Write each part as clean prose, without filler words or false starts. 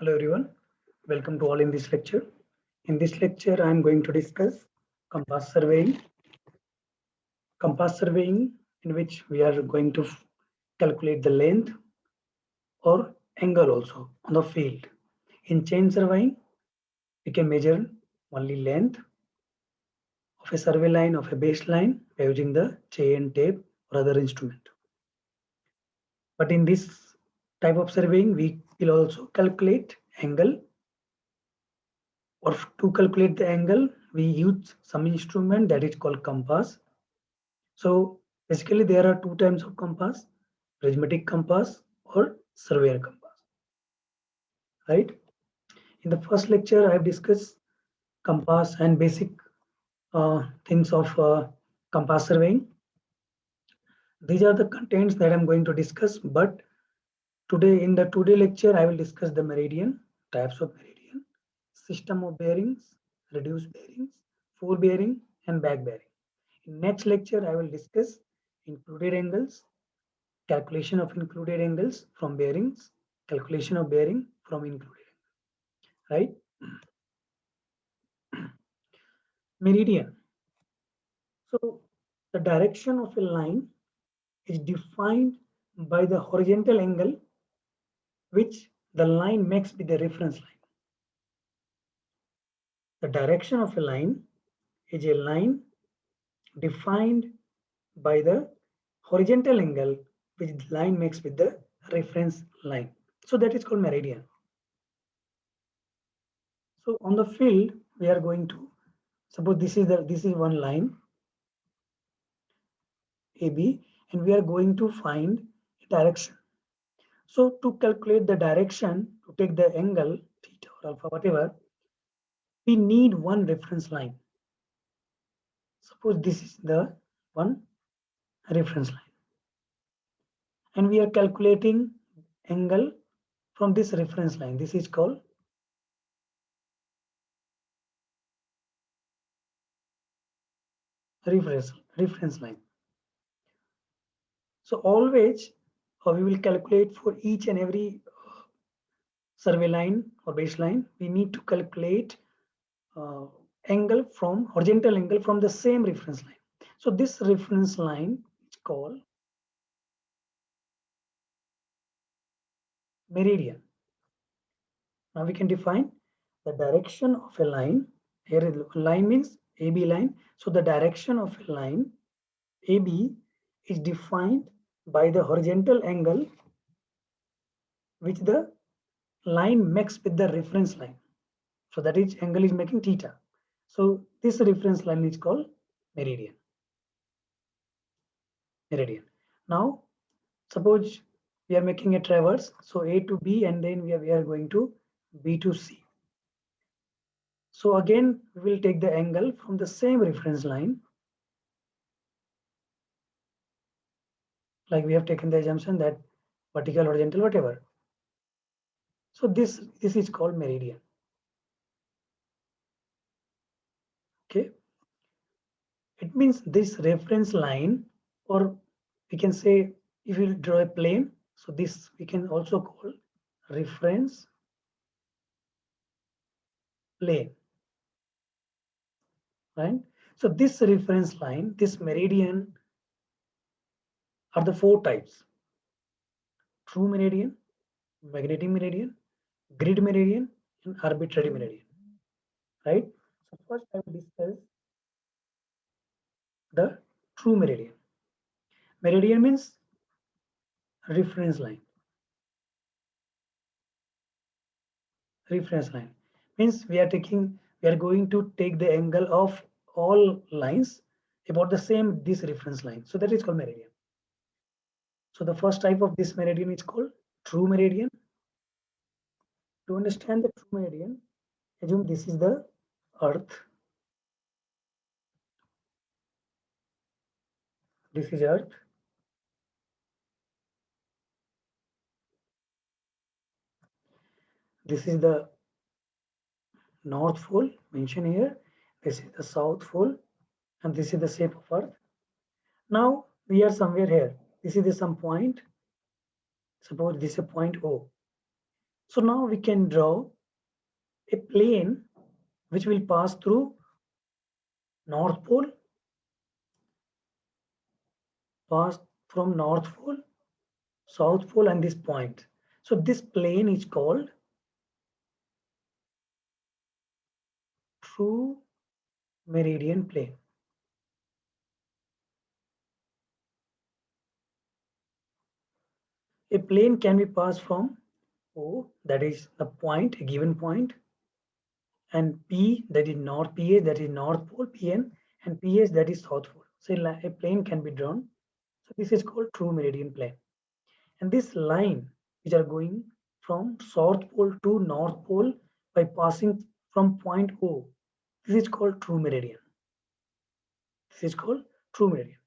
Hello everyone, welcome to all in this lecture. In this lecture, I am going to discuss compass surveying. Compass surveying, in which we are going to calculate the length or angle also on the field. In chain surveying, we can measure only length of a survey line of a baseline by using the chain, tape, or other instrument. But in this type of surveying, we will also calculate angle, or to calculate the angle, we use some instrument that is called compass. So basically there are two types of compass, prismatic compass or surveyor compass, right? In the first lecture, I have discussed compass and basic things of compass surveying. These are the contents that I'm going to discuss, but today in the today lecture, I will discuss the meridian, types of meridian, system of bearings, reduced bearings, fore bearing and back bearing. In next lecture, I will discuss included angles, calculation of included angles from bearings, calculation of bearing from included, right? Meridian. So the direction of a line is defined by the horizontal angle which the line makes with the reference line. The direction of a line is a line defined by the horizontal angle which the line makes with the reference line. So that is called meridian. So on the field, we are going to suppose this is one line AB, and we are going to find direction. So to calculate the direction, to take the angle theta or alpha, whatever, we need one reference line. Suppose this is the one reference line, and we are calculating angle from this reference line. This is called reference line. So always we will calculate for each and every survey line or baseline, we need to calculate angle from horizontal angle from the same reference line. So this reference line is called meridian. Now we can define the direction of a line. Here line means AB line. So the direction of a line AB is defined by the horizontal angle which the line makes with the reference line. So that is angle is making theta. So this reference line is called meridian. Meridian. Now suppose we are making a traverse, so A to B, and then we are going to B to C. So again, we will take the angle from the same reference line. Like we have taken the assumption that vertical, horizontal, whatever. So this is called meridian. Okay. It means this reference line, or we can say if you draw a plane, so this we can also call reference plane, right? So this reference line, this meridian are the four types: true meridian, magnetic meridian, grid meridian, and arbitrary meridian, right? So first I will discuss the true meridian. Meridian means reference line. Reference line means we are going to take the angle of all lines about the same this reference line. So that is called meridian. So the first type of this meridian is called true meridian. To understand the true meridian, assume this is the earth. This is earth. This is the North Pole mentioned here. This is the South Pole, and this is the shape of earth. Now we are somewhere here. This is some point. Suppose this is a point O. So now we can draw a plane which will pass through North Pole, pass from North Pole, South Pole, and this point. So this plane is called true meridian plane. A plane can be passed from O, that is the point, a given point, and P, that is North PA, that is North Pole, PN, and PS, that is South Pole. So a plane can be drawn. So this is called true meridian plane. And this line, which are going from South Pole to North Pole by passing from point O, this is called true meridian. This is called true meridian.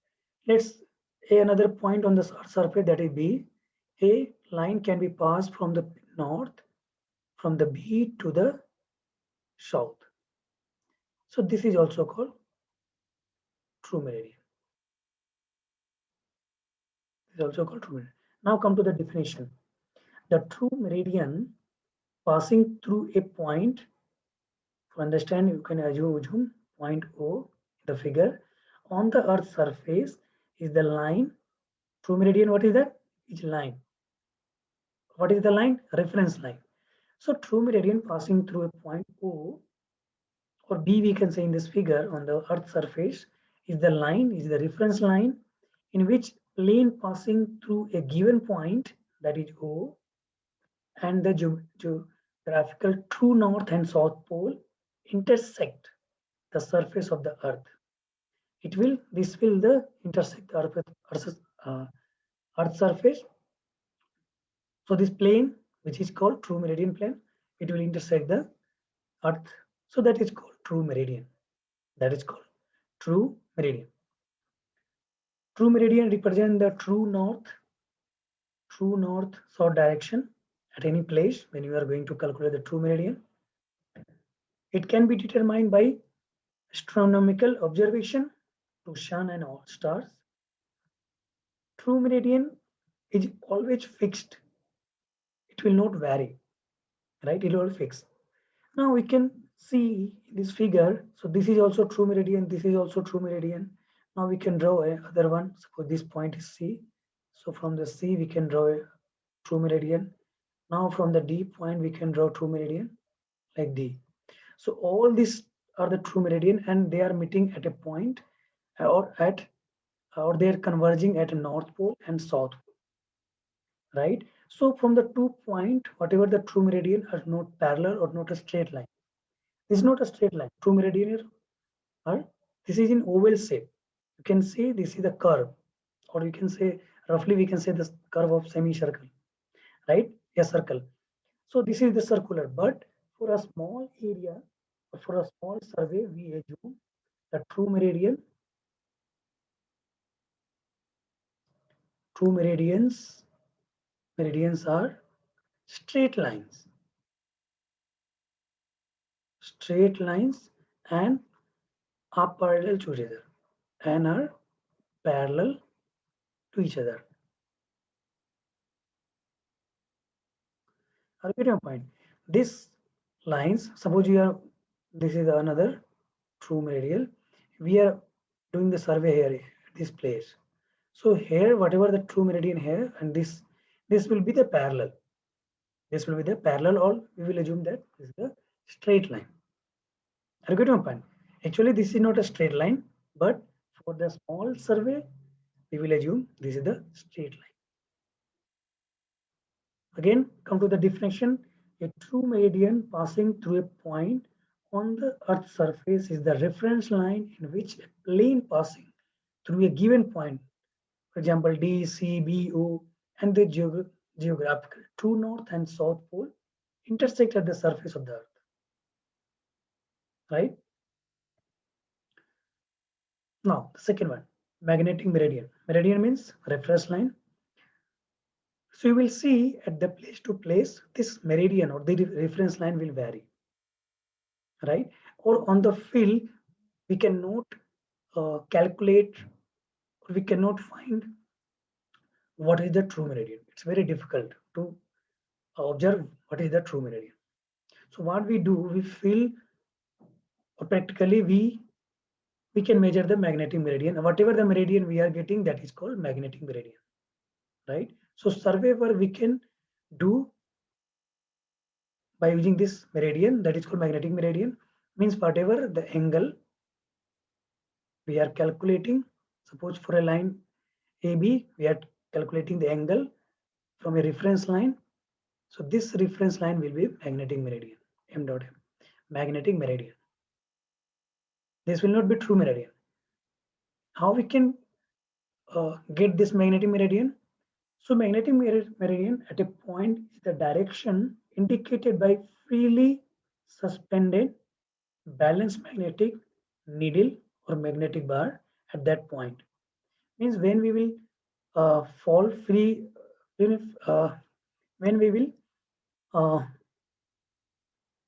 Let's another point on the surface, that is B. A line can be passed from the north, from the B to the south. So this is also called true meridian. This is also called true meridian. Now come to the definition. The true meridian passing through a point, to understand you can assume point O, the figure, on the earth's surface is the line. True meridian, what is that? It's line. What is the line? Reference line. So true meridian passing through a point O or B, we can say in this figure on the earth surface, is the line, is the reference line in which plane passing through a given point, that is O, and the geographical true north and south pole intersect the surface of the earth. This will intersect the earth surface. So this plane, which is called true meridian plane, it will intersect the earth. So that is called true meridian. That is called true meridian. True meridian represent the true north-south direction at any place when you are going to calculate the true meridian. It can be determined by astronomical observation to sun and all stars. True meridian is always fixed. It will not vary, right? It will fix. Now we can see this figure. So this is also true meridian. This is also true meridian. Now we can draw another one. Suppose this point is C. So from the C we can draw a true meridian. Now from the D point we can draw true meridian like D. So all these are the true meridian and they are meeting at a point or they are converging at a north pole and south pole, right? So from the 2 point, whatever the true meridian are not parallel or not a straight line. This is not a straight line. True meridian are this is in oval shape. You can say this is the curve, or you can say roughly we can say the curve of semicircle, right? A circle. So this is the circular, but for a small area or for a small survey, we assume the true meridians are straight lines and are parallel to each other and are parallel to each other. Are you getting a point? This lines, suppose this is another true meridian. We are doing the survey here at this place. So here, whatever the true meridian here, and this will be the parallel. This will be the parallel, or we will assume that this is the straight line. Are you getting my point? Actually, this is not a straight line, but for the small survey, we will assume this is the straight line. Again, come to the definition. A true meridian passing through a point on the Earth's surface is the reference line in which a plane passing through a given point, for example, D, C, B, O, and the geographical true north and south pole intersect at the surface of the Earth, right? Now, the second one, magnetic meridian. Meridian means reference line. So you will see at the place to place, this meridian or the reference line will vary, right? Or on the field, we cannot calculate, or we cannot find what is the true meridian. It's very difficult to observe what is the true meridian. So what we do, we feel, or practically we can measure the magnetic meridian. Whatever the meridian we are getting, that is called magnetic meridian, right? So survey work we can do by using this meridian, that is called magnetic meridian. Means whatever the angle we are calculating, suppose for a line AB, we are calculating the angle from a reference line. So this reference line will be magnetic meridian, M dot M, magnetic meridian. This will not be true meridian. How we can get this magnetic meridian? So magnetic meridian at a point is the direction indicated by freely suspended balanced magnetic needle or magnetic bar at that point. Means when we will fall free, when we will uh,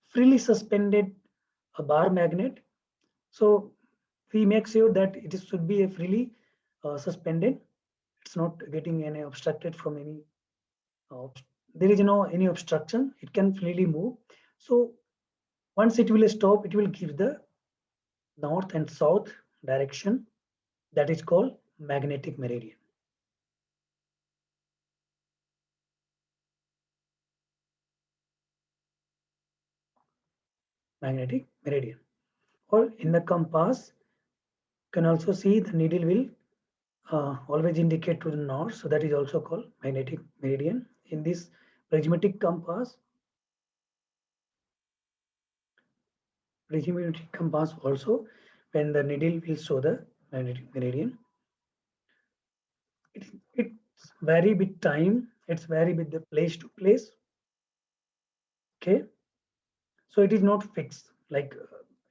freely suspended a bar magnet. So we make sure that it should be a freely suspended. It's not getting any obstructed from any. There is no any obstruction. It can freely move. So once it will stop, it will give the north and south direction. That is called magnetic meridian. Magnetic meridian. Or in the compass, you can also see the needle will always indicate to the north. So that is also called magnetic meridian. In this prismatic compass, also, when the needle will show the magnetic meridian, it's vary with time. It's vary with the place to place. Okay, so it is not fixed. Like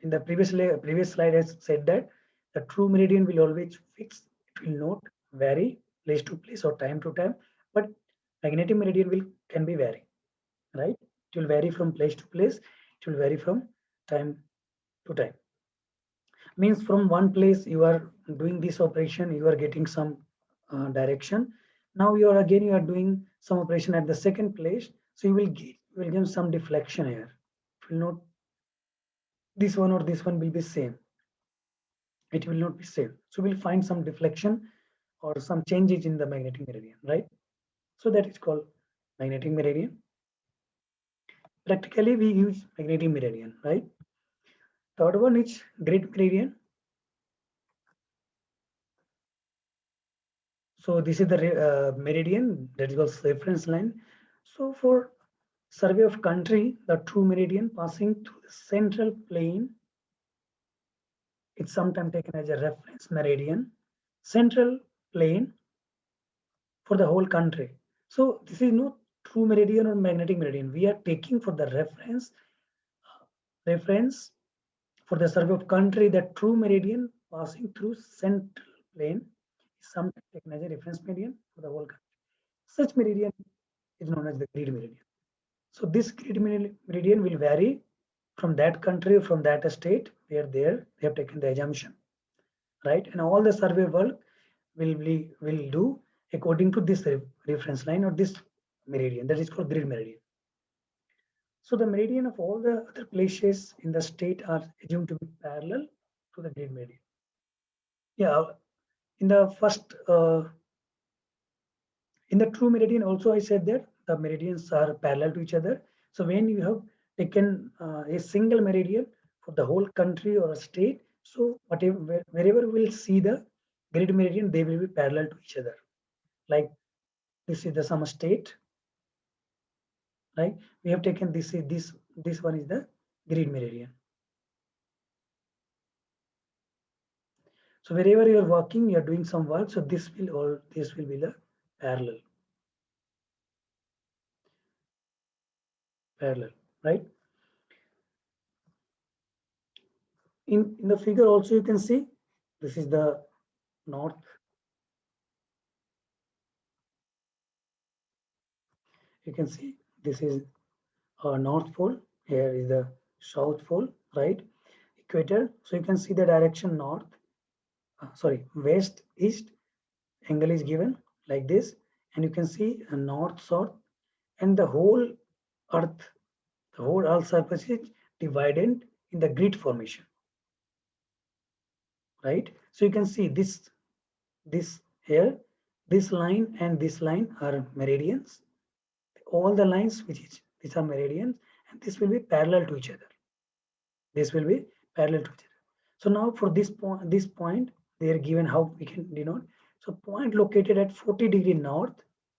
in the previous slide, I said that the true meridian will always fix. It will not vary place to place or time to time. But magnetic meridian can be vary, right? It will vary from place to place. It will vary from time to time. Means from one place you are doing this operation, you are getting some direction. Now you are doing some operation at the second place, so you will get some deflection here. It will not, this one or this one will be same. It will not be same. So we'll find some deflection or some changes in the magnetic meridian, right? So that is called magnetic meridian. Practically we use magnetic meridian, right? Third one is grid meridian. So this is the meridian, that is called reference line. So for survey of country, the true meridian passing through the central plane, it's sometimes taken as a reference meridian, central plane for the whole country. So this is not true meridian or magnetic meridian. We are taking for the reference for the survey of country, the true meridian passing through central plane is sometimes taken as a reference meridian for the whole country. Such meridian is known as the grid meridian. So this grid meridian will vary from that country, from that state where they have taken the assumption, right? And all the survey work will do according to this reference line or this meridian. That is called grid meridian. So the meridian of all the other places in the state are assumed to be parallel to the grid meridian. Yeah, in the first, in the true meridian also I said that the meridians are parallel to each other. So when you have taken a single meridian for the whole country or a state, so wherever we'll see the grid meridian, they will be parallel to each other. Like this is the some state, right? We have taken this one is the grid meridian. So wherever you are working, you are doing some work. So this will be the parallel, right? In the figure also you can see this is the north. You can see this is north pole. Here is the south pole, right? Equator. So you can see the direction north. Sorry, west, east. Angle is given like this, and you can see a north, south, and the whole Earth, the whole Earth surface is divided in the grid formation, right? So you can see this here, this line and this line are meridians. All the lines which is these are meridians, and this will be parallel to each other. This will be parallel to each other. So now for this point, they are given how we can denote. So point located at 40° north.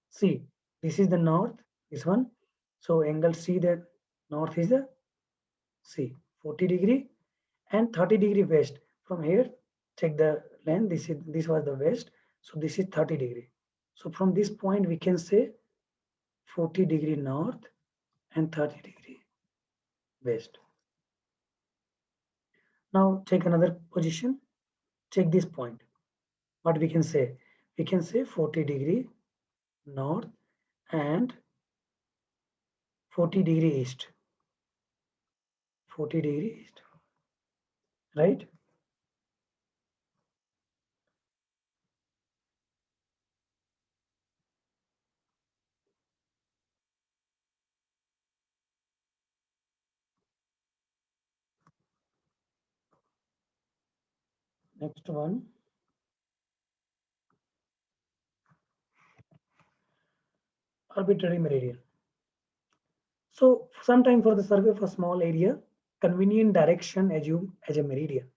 See, this is the north, this one. So angle C, that north is the C, 40° and 30° west. From here, check the length. This was the west. So this is 30°. So from this point, we can say 40° north and 30° west. Now take another position. Check this point. What we can say? We can say 40° north and 40° east. 40° east, right? Next one. Arbitrary meridian. So sometime for the survey of a small area, convenient direction as a meridian.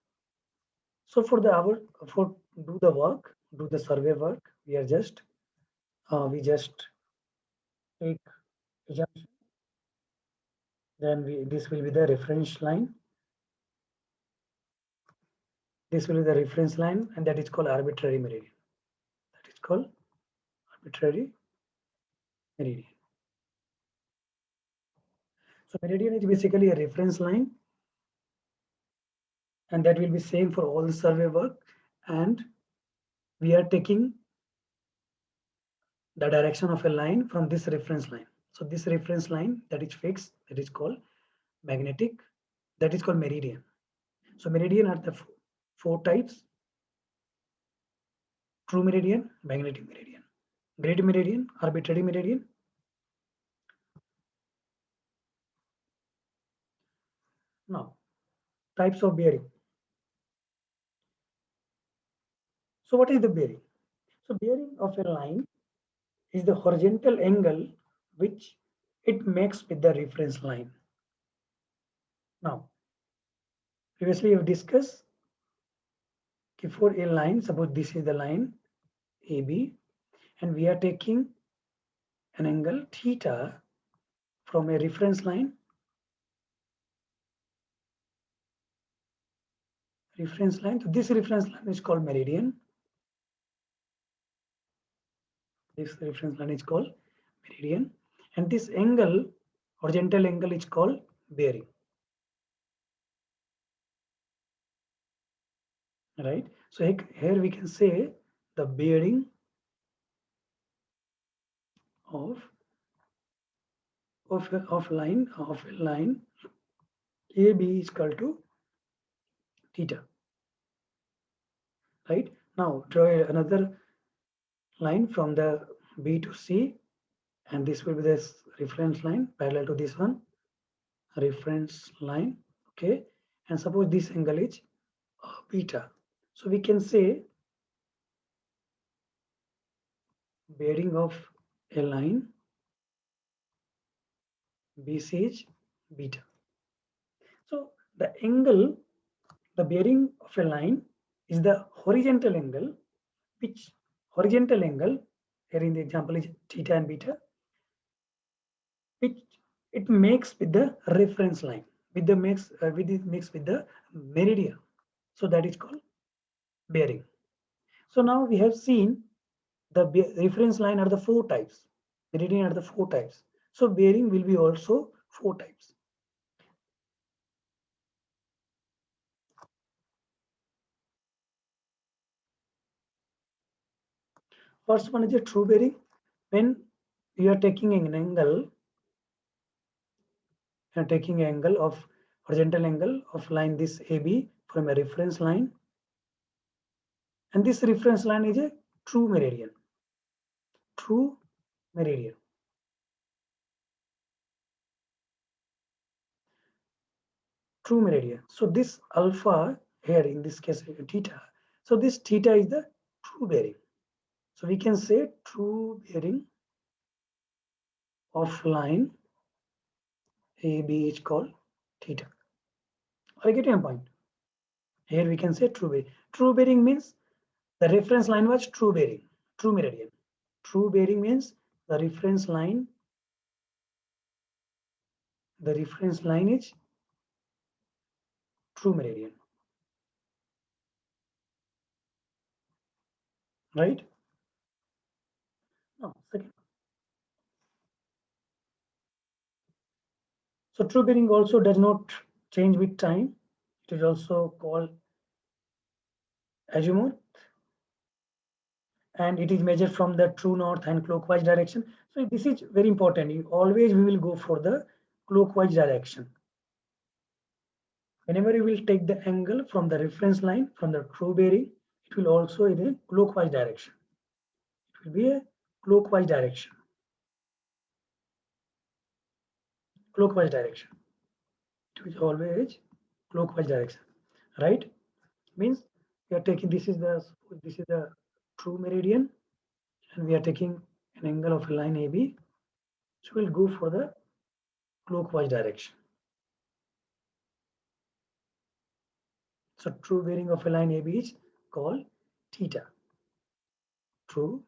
So for do the work, do the survey work, we just take assumption. Then this will be the reference line. This will be the reference line, and that is called arbitrary meridian. That is called arbitrary meridian. So meridian is basically a reference line, and that will be same for all the survey work. And we are taking the direction of a line from this reference line. So this reference line that is fixed, that is called magnetic, that is called meridian. So meridian are the four types: true meridian, magnetic meridian, grid meridian, arbitrary meridian. Now, types of bearing. So what is the bearing? So bearing of a line is the horizontal angle which it makes with the reference line. Now, previously we discussed for a line, suppose this is the line AB, and we are taking an angle theta from a reference line. So this reference line is called meridian. This reference line is called meridian, and this angle, horizontal angle, is called bearing. Right. So here we can say the bearing of a line AB is equal to theta. Right. Now draw another line from the B to C, and this will be this reference line parallel to this one, reference line. Okay, and suppose this angle is beta. So we can say bearing of a line BC is beta. So the angle, the bearing of a line is the horizontal angle, which horizontal angle here in the example is theta and beta, which it makes with the reference line, with the mix with the meridian. So that is called bearing. So now we have seen the reference line are the four types, meridian are the four types. So bearing will be also four types. First one is a true bearing. When you are taking an angle, of horizontal angle of line this AB from a reference line, and this reference line is a true meridian. True meridian. true meridian. So this alpha here in this case theta. So this theta is the true bearing. So we can say true bearing of line AB is called theta. Are you getting a point? Here we can say true bearing. True bearing means the reference line was true bearing, true meridian. True bearing means the reference line is true meridian, right? No, second. So true bearing also does not change with time. It is also called azimuth, and it is measured from the true north and clockwise direction. So this is very important. You always we will go for the clockwise direction. Whenever you will take the angle from the reference line from the true bearing, it will also in a clockwise direction. It will be a clockwise direction. Clockwise direction. It is always clockwise direction, right? Means we are taking this is the true meridian, and we are taking an angle of a line AB. So we'll go for the clockwise direction. So true bearing of a line AB is called theta. True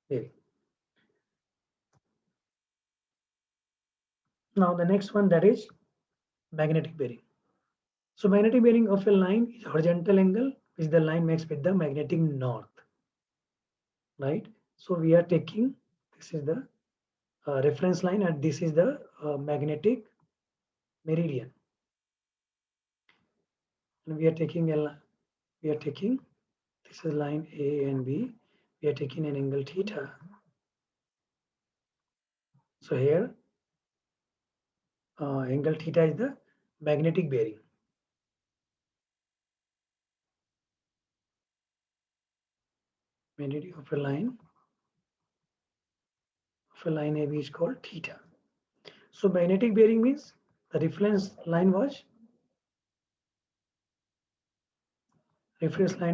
bearing. Now the next one, that is magnetic bearing. So magnetic bearing of a line is horizontal angle which the line makes with the magnetic north, right? So we are taking, this is the reference line and this is the magnetic meridian. And we are taking this is line A and B. We are taking an angle theta. So here angle theta is the magnetic bearing. Magnetic of a line AB is called theta. So magnetic bearing means the reference line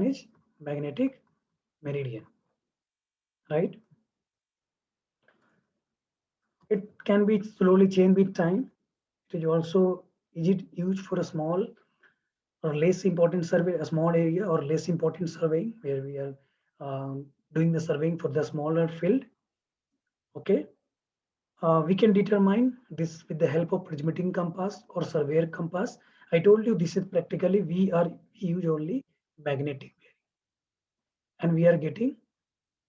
is magnetic meridian, right? It can be slowly changed with time. It is also, is it used for a small or less important survey, a small area or less important surveying where we are doing the surveying for the smaller field. Okay. We can determine this with the help of prismatic compass or surveyor compass. I told you this is practically we use only magnetic bearing, and we are getting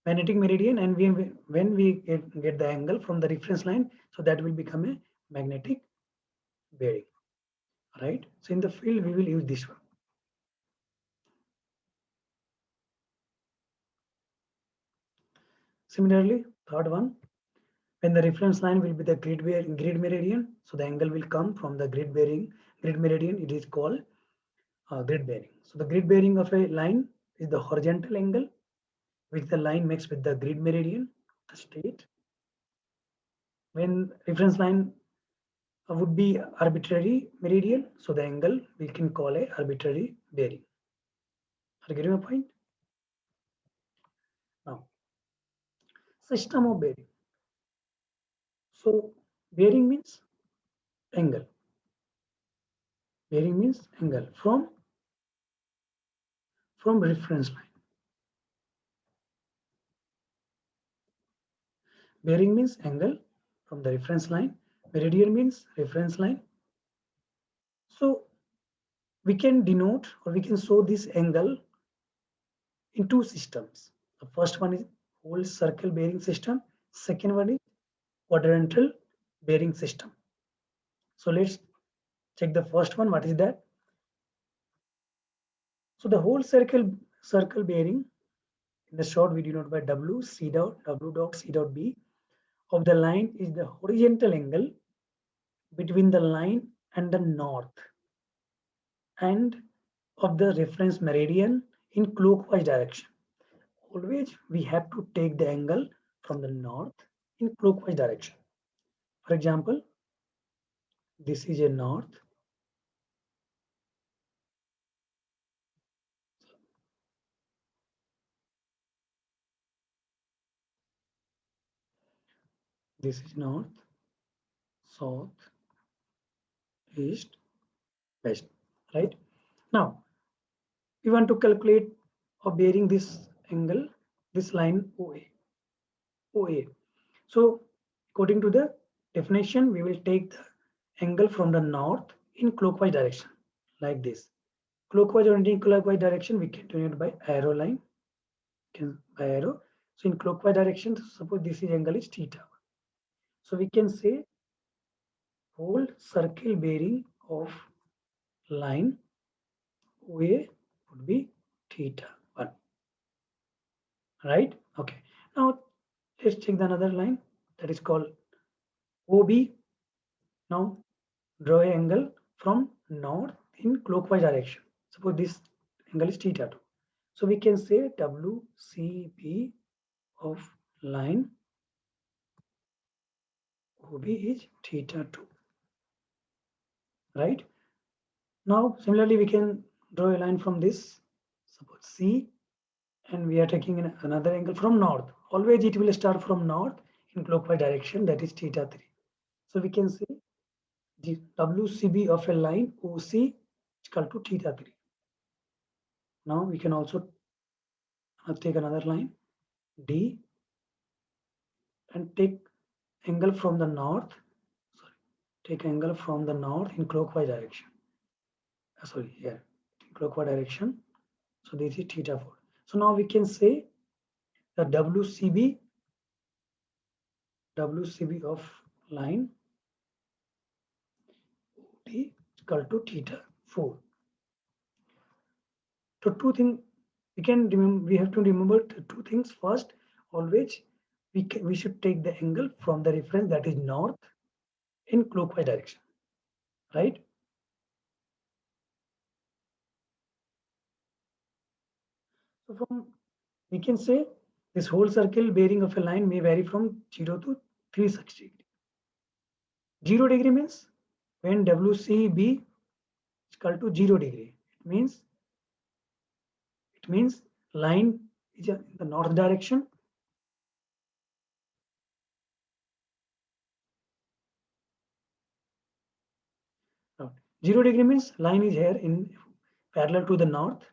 magnetic meridian, and when we get the angle from the reference line, so that will become a magnetic bearing, right? So in the field we will use this one. Similarly, third one, when the reference line will be the grid meridian, so the angle will come from the grid meridian. It is called grid bearing. So the grid bearing of a line is the horizontal angle which the line makes with the grid meridian, the state. When reference line would be arbitrary meridian, so the angle we can call a arbitrary bearing. Are you getting my point? Now, system of bearing. So bearing means angle. Bearing means angle from reference line. Bearing means angle from the reference line. Meridian means reference line. So we can denote or we can show this angle in two systems. The first one is whole circle bearing system. Second one is quadrantal bearing system. So let's check the first one. What is that? So the whole circle bearing, in the short we denote by W C dot C dot B of the line is the horizontal angle between the line and the north and of the reference meridian in clockwise direction. Always we have to take the angle from the north in clockwise direction. For example, this is a north this is north, south, east, west, right? Now we want to calculate or bearing this angle, this line OA. So according to the definition, we will take the angle from the north in clockwise direction like this. Clockwise or anti-clockwise direction, we can denote by arrow line, by arrow. So in clockwise direction, suppose this is angle is theta. So we can say whole circle bearing of line OA would be theta 1. Right? Okay. Now let's check the another line that is called OB. Now draw an angle from north in clockwise direction. Suppose this angle is theta 2. So we can say WCB of line OB is theta 2. Right? Now similarly we can draw a line from this, suppose C, and we are taking another angle from north. Always it will start from north in clockwise direction, that is theta 3. So we can say the WCB of a line OC is equal to theta 3. Now we can also take another line D and take angle from the north. Sorry, take angle from the north in clockwise direction. Sorry, here in clockwise direction. So this is theta 4. So now we can say the WCB of line OD equal to theta 4. So two things we can remember. We have to remember two things. First, always we should take the angle from the reference that is north in clockwise direction, right? So from we can say this whole circle bearing of a line may vary from 0 to 360 degree. 0 degree means when WCB is equal to 0 degree, it means line is in the north direction. Now, 0 degree means line is here in parallel to the north.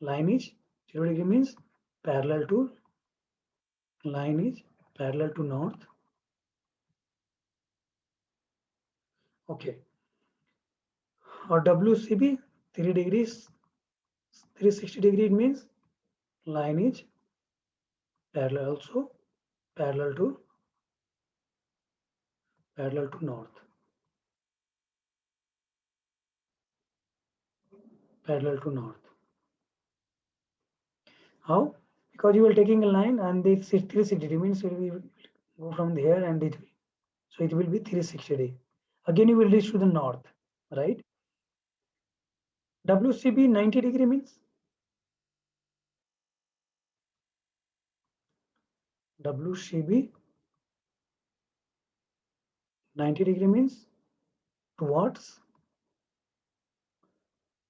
Line is 0 degree means parallel to line is parallel to north. Okay. Or WCB 3 degrees 360 degree, it means line is parallel also parallel to north, parallel to north. How? Because you will taking a line and this 360 degree means it will go from there and it will, so it will be 360 degree. Again you will reach to the north, right? WCB 90 degree means WCB 90 degree means towards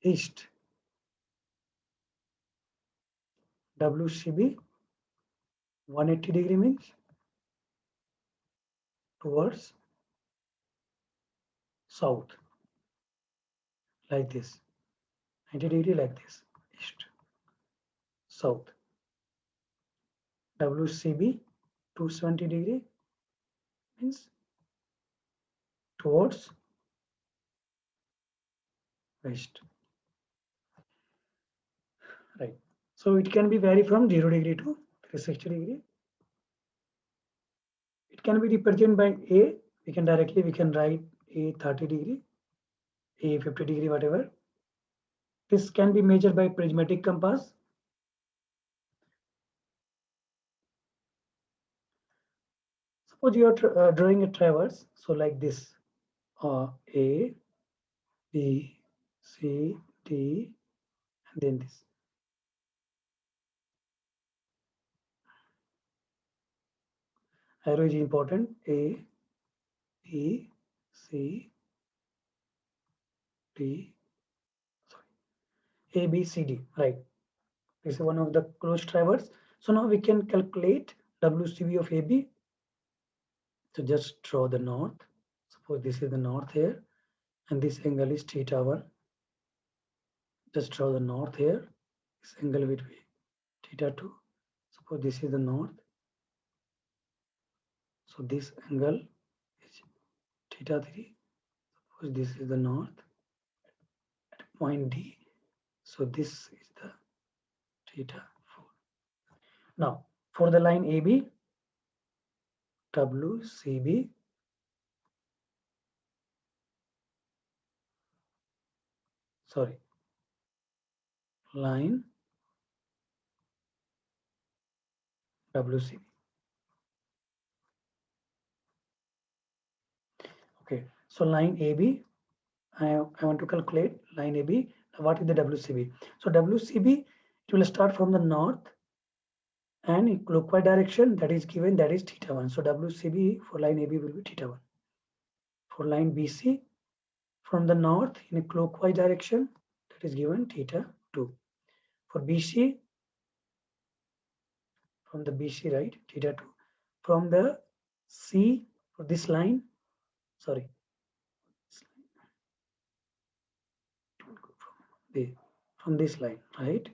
east. WCB 180 degree means towards south, like this. 90 degree like this, east, south. WCB 270 degree means towards west, right? So it can be vary from 0 degree to 360 degree. It can be represented by A. We can write A 30 degree, A 50 degree, whatever. This can be measured by prismatic compass. Suppose you are drawing a traverse, so like this, A, B, C, D, and then this. Arrow is important. A, B, C, D, sorry, A, B, C, D, right? This is one of the closed traverse. So now we can calculate WCB of AB. So just draw the north. Suppose this is the north here, and this angle is theta1. Just draw the north here. This angle will be theta2. Suppose this is the north. So this angle is theta3. Suppose this is the north at point D. So this is the theta4. Now for the line AB, WCB, sorry, line WCB. Okay, so line AB, I want to calculate line AB. What is the WCB? So WCB, it will start from the north and in clockwise direction that is given, that is theta1. So WCB for line AB will be theta1. For line BC, from the north in a clockwise direction that is given theta2. For BC, from the BC, right, theta2. From the C, for this line, sorry, from this line, right,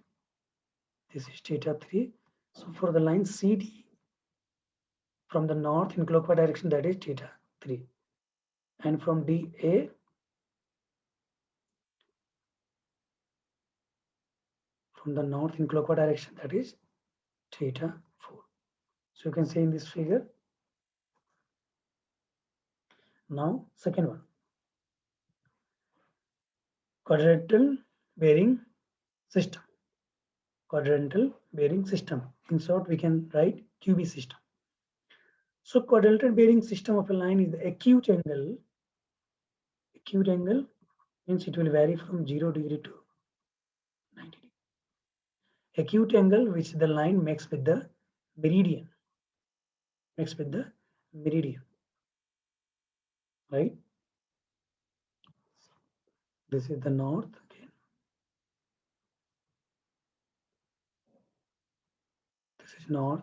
this is theta3. So for the line CD, from the north in clockwise direction, that is theta3. And from DA, from the north in clockwise direction, that is theta4. So you can see in this figure. Now second one, quadrilateral bearing system. Quadrilateral bearing system. In short, we can write QB system. So quadrilateral bearing system of a line is the acute angle. Acute angle means it will vary from 0 degree to 90 degree. Acute angle which the line makes with the meridian. Makes with the meridian. Right? This is the north again. This is north,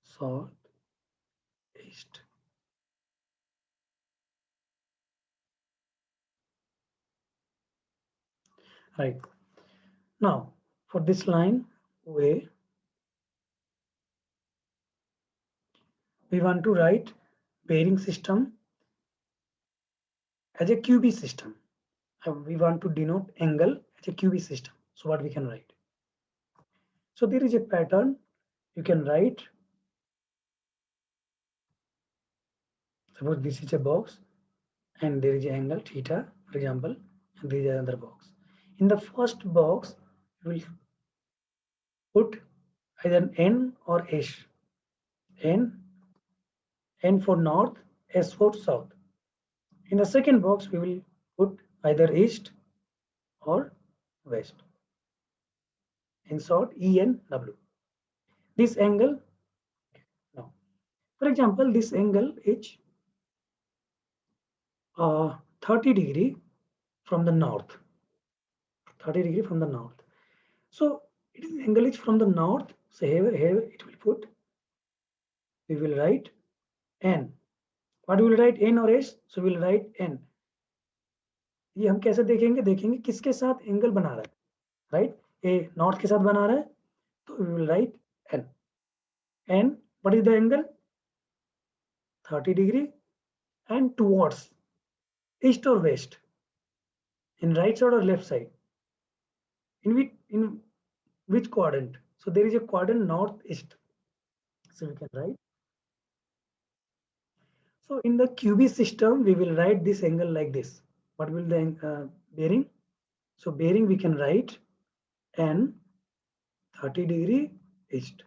south, east. Right. Now, for this line, we want to write bearing system as a QB system. We want to denote angle as a QB system. So what we can write? So there is a pattern you can write. Suppose this is a box and there is an angle theta, for example, and there is another box. In the first box, you will put either N or S. N for north, S for south. In the second box, we will put either east or west. In short, E and W. This angle, now, for example, this angle is 30 degree from the north. 30 degree from the north. So it is angle is from the north. So here it will put, we will write N. What we will write, N or S? So we will write N. ये हम कैसे देखेंगे किसके साथ angle बना रहा है, right? ए north के साथ बना रहा है, तो we will write N. N, what is the angle? 30 degree and towards east or west, in right side or left side, in which quadrant? So there is a quadrant northeast, so we can write. So in the QB system, we will write this angle like this. What will the bearing? So bearing we can write N 30 degree east.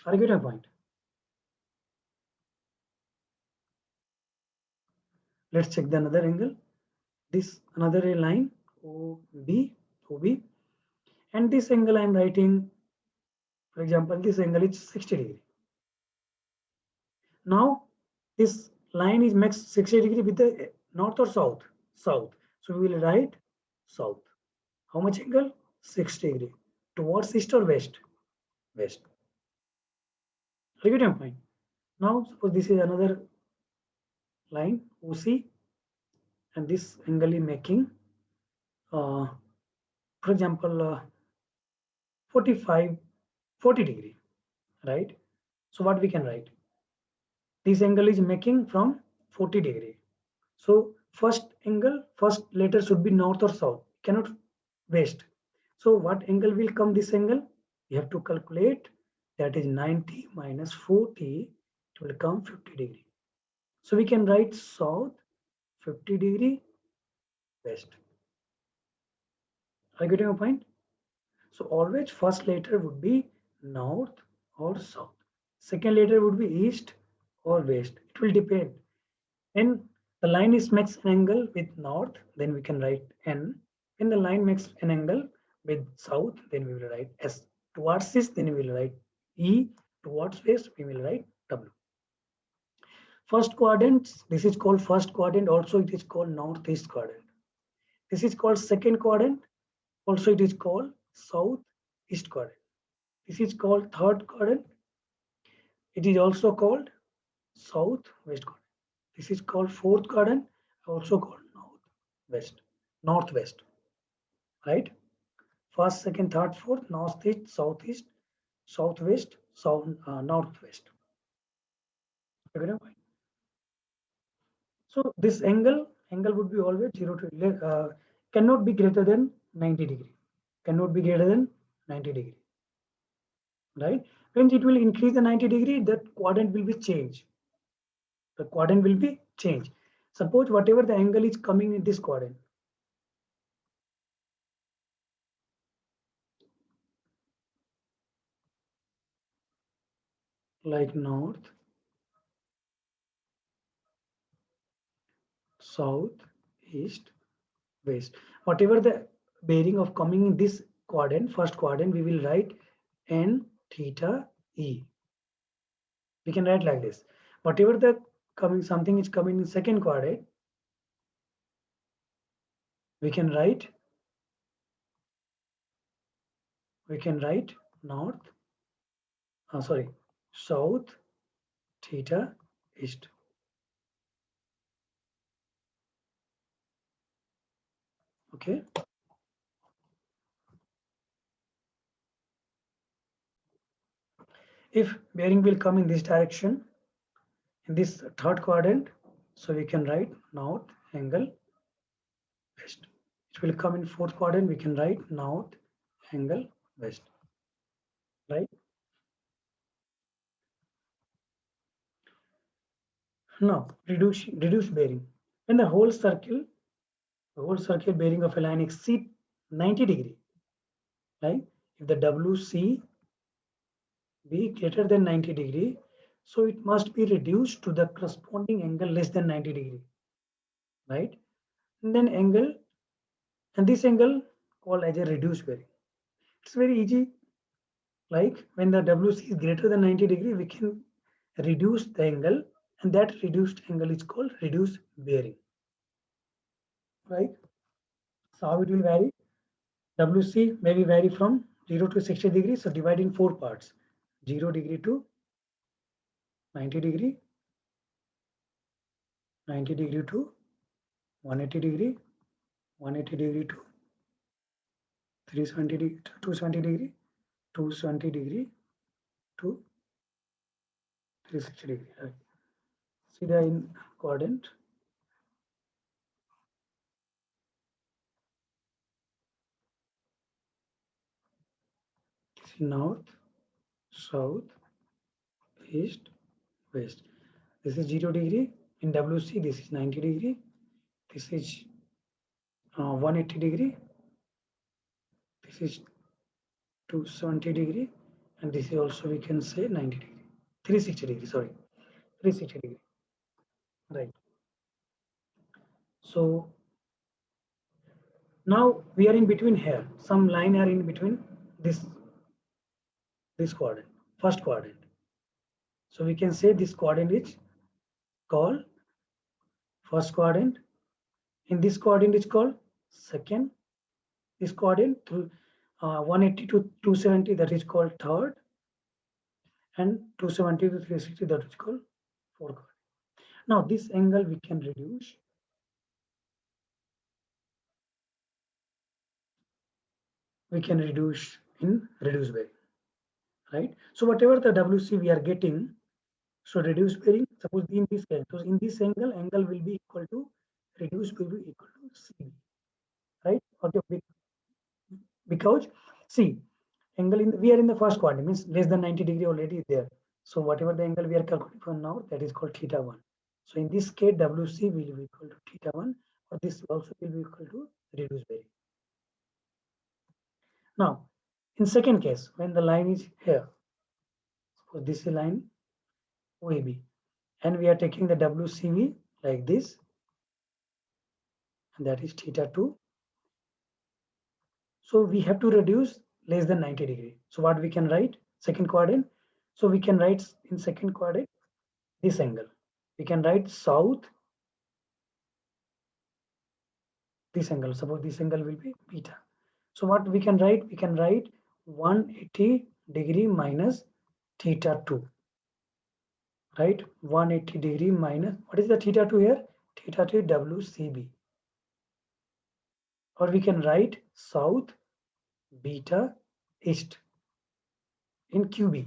Are you getting a point? Let's check the another angle. This another line OB, and this angle I am writing, for example, this angle is 60 degree. Now this line is makes 60 degree with the north or south? South. So we will write south. How much angle? 60 degree. Towards east or west? West. Are you getting a point? Now suppose this is another line OC, and this angle is making, for example, 40 degree, right? So what we can write? This angle is making from 40 degree. So first angle, first letter should be north or south, cannot west. So what angle will come this angle? We have to calculate, that is 90 minus 40, it will come 50 degree. So we can write south 50 degree west. Are you getting a point? So always first letter would be north or south. Second letter would be east or west. It will depend. When the line is makes an angle with north, then we can write N. When the line makes an angle with south, then we will write S. Towards this, then we will write E. Towards west, we will write W. First quadrant, this is called first quadrant. Also, it is called northeast quadrant. This is called second quadrant. Also, it is called southeast quadrant. This is called third quadrant. It is also called southwest quadrant. This is called fourth quadrant, also called northwest, right? First, second, third, fourth, northeast, southeast, southwest, northwest. So this angle would be always 0 to cannot be greater than 90 degree. Cannot be greater than 90 degree, right? When it will increase the 90 degree, that quadrant will be changed. The quadrant will be changed. Suppose whatever the angle is coming in this quadrant, like north, south, east, west. Whatever the bearing of coming in this quadrant, first quadrant, we will write N theta E. We can write like this. Whatever the coming, something is coming in second quadrant, we can write north, south, theta, east. Okay. If bearing will come in this direction, in this third quadrant, so we can write north angle west. It will come in fourth quadrant, we can write north angle west, right? Now reduce bearing. When the whole circle bearing of a line exceed 90 degree, right? If the WC be greater than 90 degree, so it must be reduced to the corresponding angle less than 90 degree, right? And then angle, and this angle called as a reduced bearing. It's very easy. Like when the WC is greater than 90 degree, we can reduce the angle, and that reduced angle is called reduced bearing, right? So how it will vary? WC may be vary from 0 to 60 degrees. So divide in 4 parts: 0 degree to 90 degree, 90 degree to 180 degree, 180 degree to 370 degree, 270 degree, 270 degree to 360 degree. Right. See the in quadrant. See north, south, east, west. This is 0 degree in WC. This is 90 degree. This is 180 degree. This is 270 degree, and this is also we can say 90 degree, 360 degree. Sorry, 360 degree. Right. So now we are in between here. Some line are in between this quadrant, first quadrant. So we can say this quadrant is called first quadrant. In this quadrant is called second. This quadrant through 180 to 270, that is called third. and 270 to 360, that is called 4 coordinate. Now this angle we can reduce. We can reduce in reduce bearing, right? So whatever the WC we are getting, so reduce bearing, suppose in this case, so in this angle will be equal to, reduce will be equal to CB, right? Okay, because see, angle in we are in the first quadrant, means less than 90 degree already there. So whatever the angle we are calculating from now, that is called theta 1. So in this case, WC will be equal to theta 1, or this also will be equal to reduce bearing. Now, in second case, when the line is here, suppose this is line OAB, and we are taking the WCB like this, and that is theta 2. So we have to reduce less than 90 degree. So what we can write, second quadrant. So we can write in second quadrant this angle. We can write south, this angle. Suppose this angle will be beta. So what we can write? We can write 180 degree minus theta 2. Right? 180 degree minus, what is the theta 2 here? Theta 2 WCB. Or we can write south beta east in QB.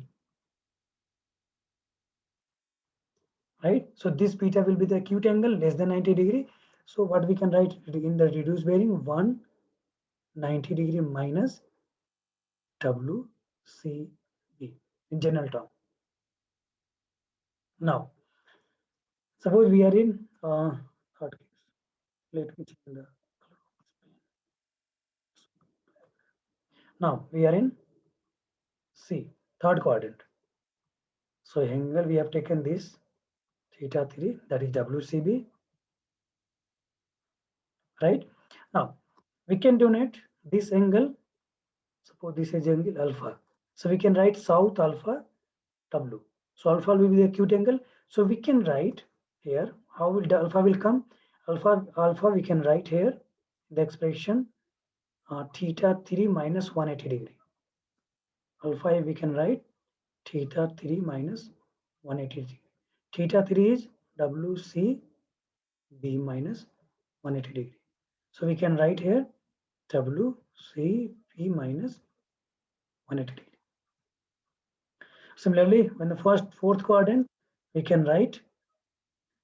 Right? So this beta will be the acute angle less than 90 degree. So what we can write in the reduced bearing, 190 degree minus WCB in general term. Now, suppose we are in third case. Let me change the color of this pen. Now we are in C, third quadrant. So angle we have taken this theta 3, that is WCB. Right? Now we can donate this angle. Suppose this is angle alpha. So we can write south alpha W. So alpha will be the acute angle. So we can write here, how will the alpha will come? Alpha we can write here the expression theta 3 minus 180 degree. Alpha we can write theta 3 minus 180 degree. Theta 3 is WCB minus 180 degree. So we can write here WCB minus 180 degree. Similarly, when the fourth quadrant, we can write,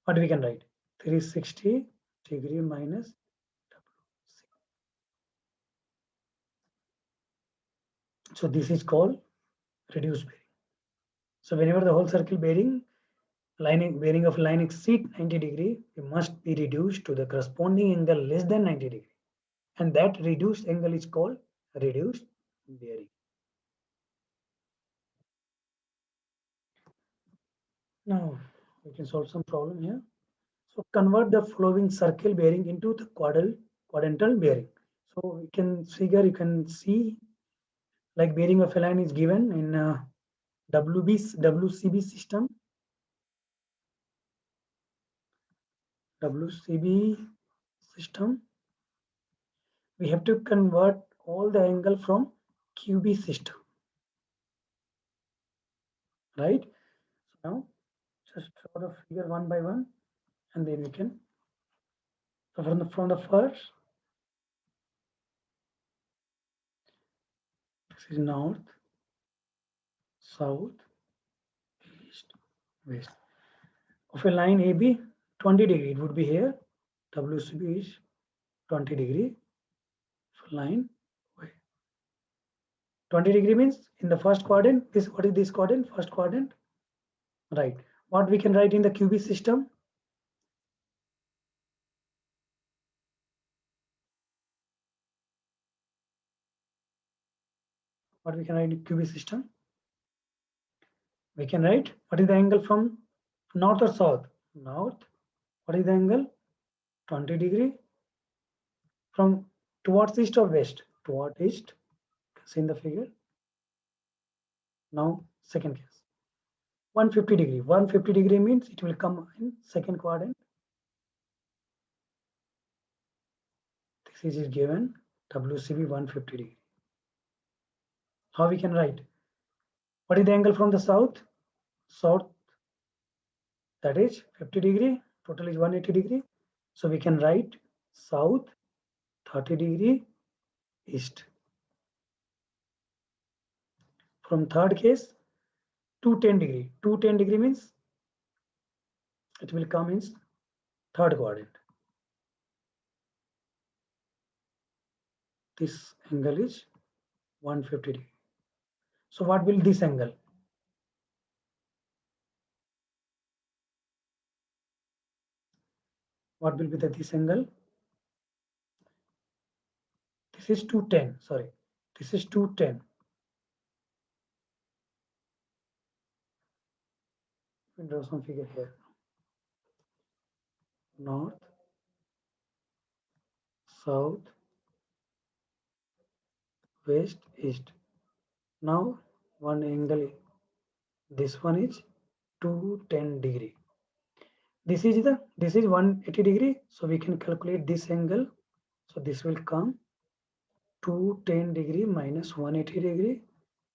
what we can write? 360 degree minus WC. So this is called reduced bearing. So whenever the whole circle bearing of line exceed 90 degree, it must be reduced to the corresponding angle less than 90 degree. And that reduced angle is called reduced bearing. Now we can solve some problem here. So convert the following circle bearing into the quadrantal bearing. So we can figure, you can see like bearing of a line is given in WCB system. WCB system. We have to convert all the angle from QB system. Right? So now just draw the figure one by one, and then we can. So from the first, this is north, south, east, west. Of a line AB, 20 degree, it would be here. WCB is 20 degree. Line 20 degree means in the first quadrant. This, what is this quadrant? First quadrant. Right. What we can write in the QB system? What we can write in QB system? We can write what is the angle from north or south? North. What is the angle? 20 degree. From towards east or west? Toward east. See in the figure. Now second case. 150 degree. 150 degree means it will come in second quadrant. This is given WCB 150 degree. How we can write? What is the angle from the south? south, that is 50 degree, total is 180 degree. So we can write south 30 degree east. From third case, 210 degree. 210 degree means it will come in third quadrant. This angle is 150 degree. So what will this angle? What will be this angle? This is 210, sorry. This is 210. We'll draw some figure here. North, south, west, east. Now one angle, this one is 210 degree. This is 180 degree. So we can calculate this angle. So this will come 210 degree minus 180 degree.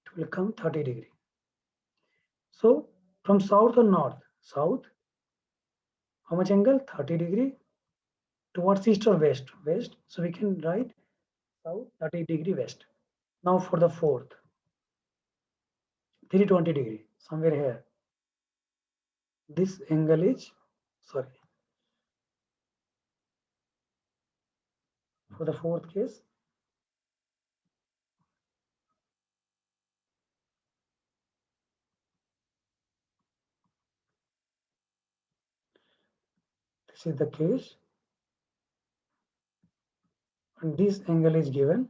It will come 30 degree. So from south or north, south, how much angle? 30 degree. Towards east or west? West. So we can write south 30 degree west. Now for the fourth, 320 degree, somewhere here. This angle is, sorry, for the fourth case, this is the case, and this angle is given.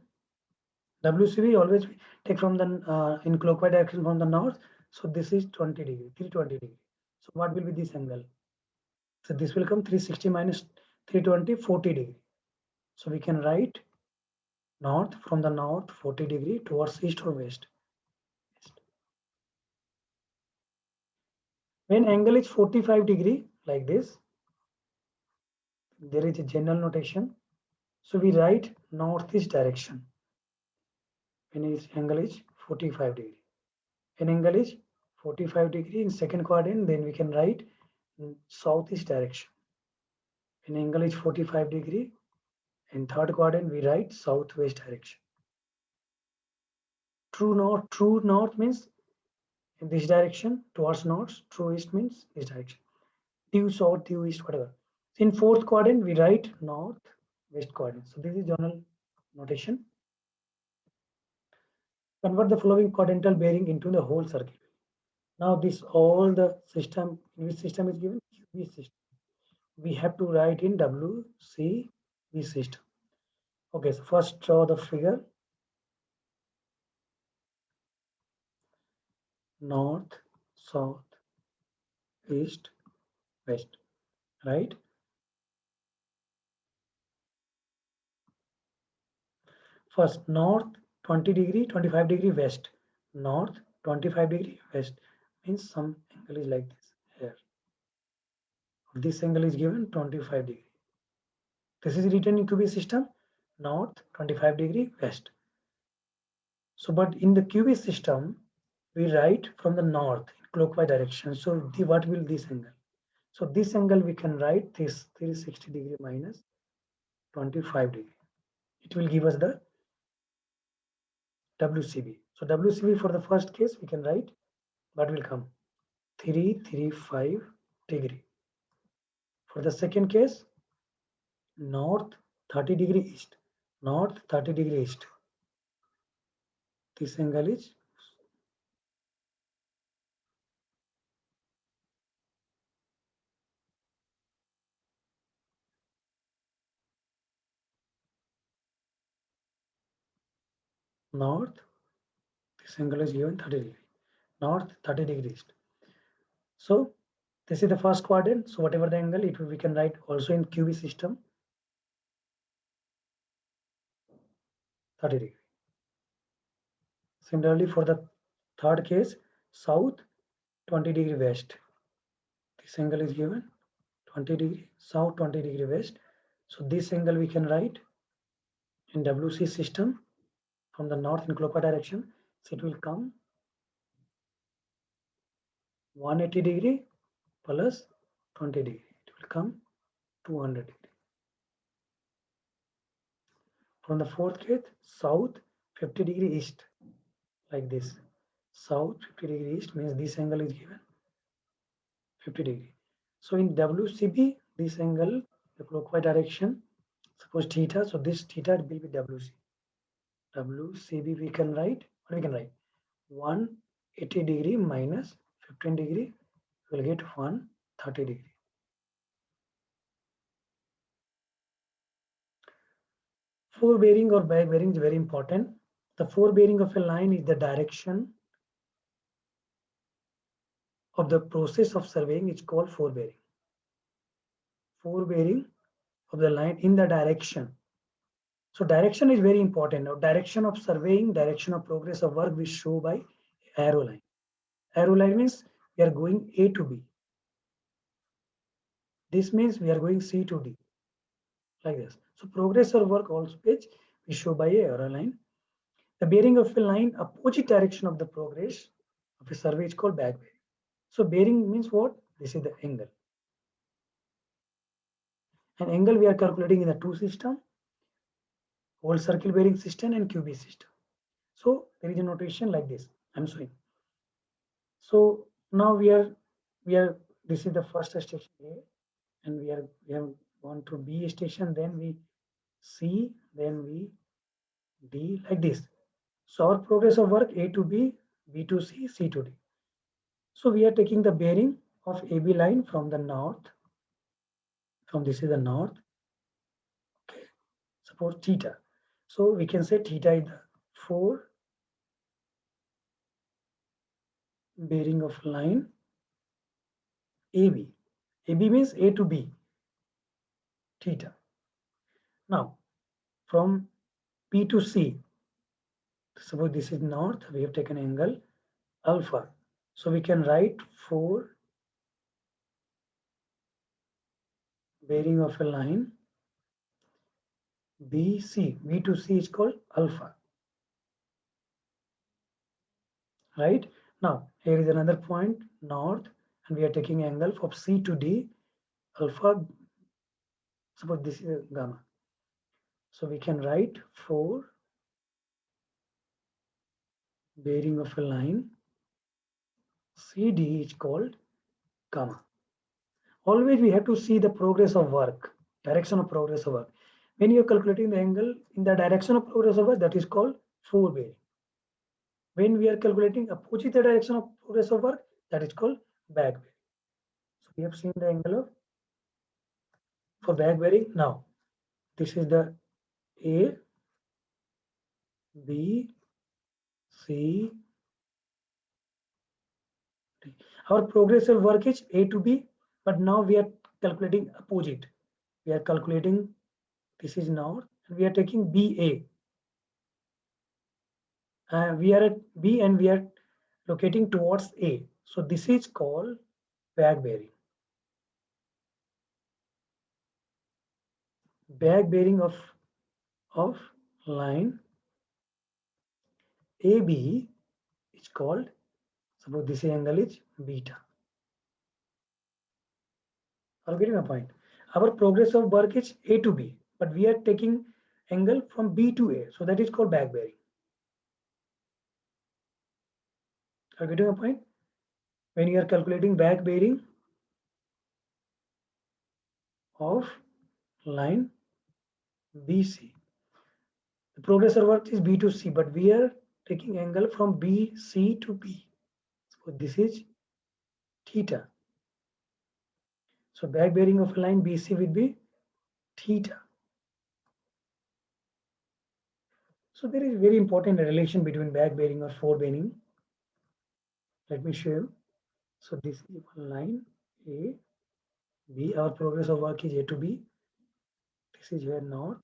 WCB always take from the in clockwise direction from the north. So this is 20 degree, 320 degree. So what will be this angle? So this will come 360 minus 320, 40 degree. So we can write north, from the north 40 degree towards east or west. When angle is 45 degree like this, there is a general notation. So we write northeast direction. When its angle is 45 degree. When angle is 45 degree in second quadrant, then we can write southeast direction. When angle is 45 degree in third quadrant, we write southwest direction. True north means in this direction towards north. True east means this direction. Due south, due east, whatever. In fourth quadrant, we write north west quadrant. So this is general notation. Convert the following quadrantal bearing into the whole circle. Now this all the system, in which system is given? QB system. We have to write in WCB system. Okay, so first draw the figure. North, south, east, west, right? First north 20 degree, 25 degree west. North 25 degree west means some angle is like this here. This angle is given 25 degree. This is written in QB system, north 25 degree west. So, but in the QB system, we write from the north in clockwise direction. So what will this angle? So this angle we can write this 360 degree minus 25 degree. It will give us the WCB. So WCB for the first case we can write what will come 335 degree. For the second case, north 30 degree east. North 30 degree east. This angle is north. This angle is given 30 degree. North 30 degree east. So this is the first quadrant. So whatever the angle, we can write also in QB system 30 degree. Similarly, for the third case, south 20 degree west. This angle is given 20 degree, south 20 degree west. So this angle we can write in WC system from the north in clockwise direction. So it will come 180 degree plus 20 degree. It will come 200 degree. From the fourth case, south 50 degree east, like this. South 50 degree east means this angle is given 50 degree. So in WCB, this angle, the clockwise direction, suppose theta, so this theta will be WC. WCB we can write, or we can write 180 degree minus 15 degree, we will get 130 degree. Forebearing or back bearing is very important. The forebearing of a line is the direction of the process of surveying is called forebearing. Forebearing of the line in the direction. So direction is very important. Now direction of surveying, direction of progress of work we show by arrow line. Arrow line means we are going A to B. This means we are going C to D, like this. So progress of work also page we show by a arrow line. The bearing of a line opposite direction of the progress of a survey is called back bearing. So bearing means what? This is the angle. An angle we are calculating in the two system, whole circle bearing system and QB system. So there is a notation like this. I'm showing. So now we are this is the first station A, and we have gone to B station, then we C, then we D, like this. So our progress of work A to B, B to C, C to D. So we are taking the bearing of AB line from the north. From this is the north. Okay. Suppose theta. So we can say theta is the 4 bearing of line AB. AB means A to B, theta. Now from P to C, suppose this is north, we have taken angle alpha. So we can write 4 bearing of a line BC. B to C is called alpha. Right? Now here is another point north, and we are taking angle from C to D alpha. Suppose this is gamma. So we can write 4 bearing of a line CD is called gamma. Always we have to see the progress of work, direction of progress of work. When you are calculating the angle in the direction of progress of work, that is called forebearing. When we are calculating opposite the direction of progress of work, that is called back bearing. So we have seen the angle of for back bearing. Now this is the A, B, C, D. Our progressive work is A to B, but now we are calculating opposite. We are calculating, this is north, and we are taking BA. We are at B and we are locating towards A. So this is called back bearing. Back bearing of line AB is called, suppose this angle is beta. Are you getting a point? Our progress of work is A to B, but we are taking angle from B to A. So that is called back bearing. Are you getting a point? When you are calculating back bearing of line BC, the progress of work is B to C, but we are taking angle from BC to B. So this is theta. So back bearing of a line BC will be theta. So there is very important relation between back bearing or forebearing. Let me show you. So this is one line A, B. Our progress of work is A to B. This is here north.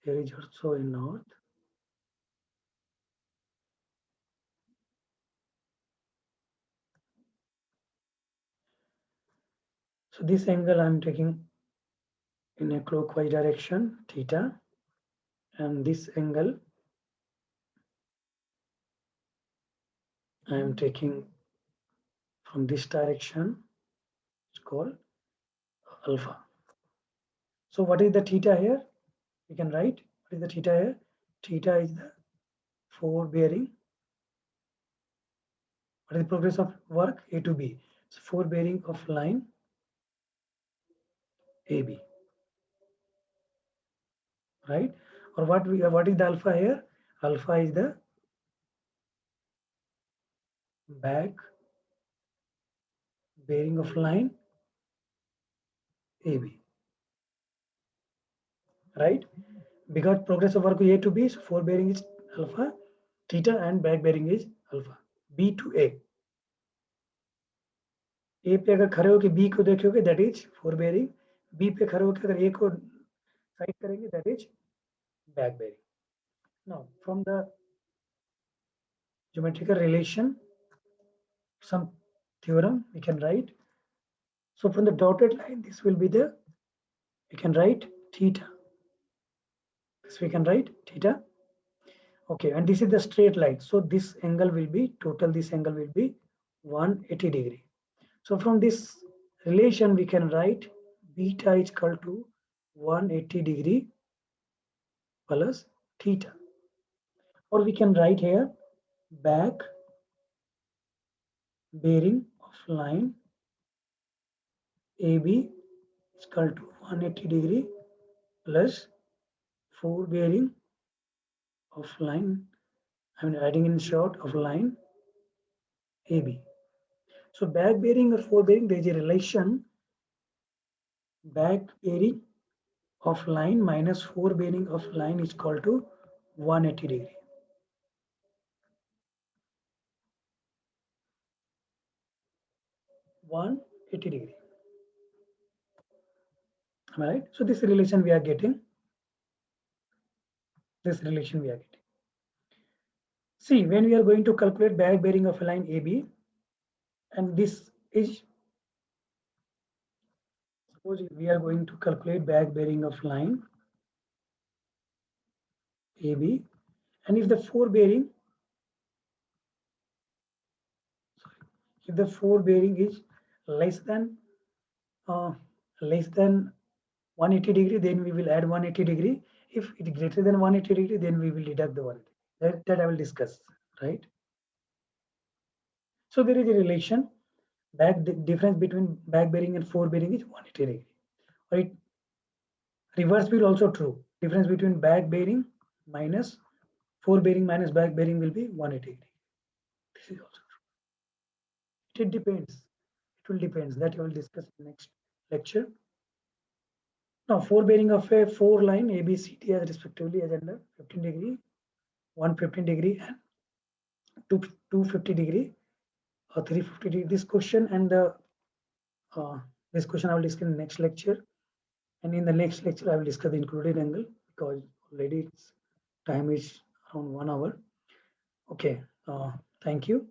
Here is also a north. So this angle I'm taking in a clockwise direction, theta, and this angle I am taking from this direction, it's called alpha. So what is the theta here? We can write what is the theta here? Theta is the forebearing. What is the progress of work? A to B. So forebearing of line AB, right? Or what is the alpha here? Alpha is the back bearing of line AB, right? Because progress of work A to B, so forebearing is alpha, theta, and back bearing is alpha. B to A. ए पे अगर खड़े होकर B को देखोगे that is फोरबेरिंग, B पे खड़े होकर अगर ए को साइड करेंगे that is back bearing. Now from the geometrical relation, some theorem we can write. So from the dotted line, this will be the, we can write theta. This we can write theta. Okay, and this is the straight line. So this angle will be total. This angle will be 180 degree. So from this relation, we can write beta is equal to 180 degree plus theta. Or we can write here back bearing of line AB is equal to 180 degree plus forebearing of line, I mean adding in short of line AB. So back bearing or forebearing, there is a relation back bearing of line minus forebearing of line is equal to 180 degree. Am I right? So this relation we are getting. This relation we are getting. See, when we are going to calculate back bearing of a line AB, and this is, suppose we are going to calculate back bearing of line AB, and if the forebearing, if the forebearing is less than 180 degree, then we will add 180 degree. If it is greater than 180 degree, then we will deduct the 180. That I will discuss, right? So there is a relation. The difference between back bearing and forebearing is 180 degree. Right? Reverse will also true. Difference between back bearing minus forebearing minus back bearing will be 180 degree. This is also true. It depends. It will depends. That I will discuss in next lecture. Now, forebearing of a four line A, B, C, D as respectively as under 15 degree, 115 degree, and 250 degree or 350 degree. This question and this question I will discuss in the next lecture. And in the next lecture, I will discuss the included angle because already its time is around 1 hour. Okay, thank you.